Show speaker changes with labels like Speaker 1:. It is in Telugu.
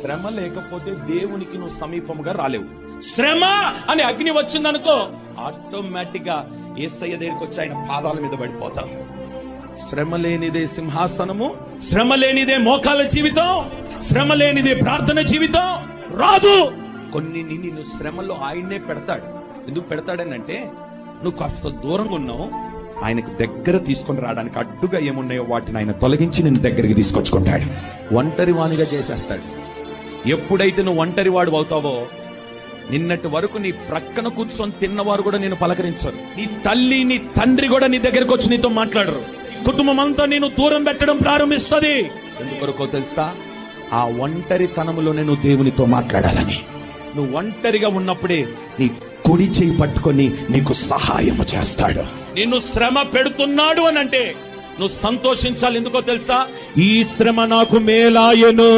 Speaker 1: శ్రమ లేకపోతే దేవునికి నువ్వు సమీపముగా రాలేవు. శ్రమ అని అగ్ని వచ్చిందనుకో, ఆటోమేటిక్ గా యేసయ్య దగ్గరికి వచ్చి ఆయన పాదాల మీద పడిపోతాం. శ్రమ లేనిదే సింహాసనము, శ్రమ లేనిదే మోకాల జీవితం, శ్రమ లేనిదే ప్రార్థన జీవితం రాదు. కొన్ని నిన్ను శ్రమలో ఆయన్నే పెడతాడు. ఎందుకు పెడతాడనంటే నువ్వు కాస్త దూరంగా ఉన్నావు, ఆయనకు దగ్గర తీసుకొని రావడానికి అడ్డుగా ఏమున్నాయో వాటిని ఆయన తొలగించి నిన్ను దగ్గరికి తీసుకొచ్చుకుంటాడు. ఒంటరి వానిగా చేసేస్తాడు. ఎప్పుడైతే నువ్వు ఒంటరి వాడు అవుతావో, నిన్నటి వరకు నీ ప్రక్కన కూర్చొని తిన్నవారు కూడా నేను పలకరించరు. నీ తల్లి నీ తండ్రి కూడా నీ దగ్గరకు వచ్చి నీతో మాట్లాడరు. కుటుంబం అంతా నేను దూరం పెట్టడం ప్రారంభిస్తుంది. ఎందుకొరకో తెలుసా? ఆ ఒంటరితనములోనే నువ్వు దేవునితో మాట్లాడాలని. నువ్వు ఒంటరిగా ఉన్నప్పుడే నీ కుడి చేయి పట్టుకొని నీకు సహాయము చేస్తాడు. నిన్ను శ్రమ పెడుతున్నాడు అని అంటే నువ్వు సంతోషించాలి. ఎందుకో తెలుసా? ఈ శ్రమ నాకు మేలాయను.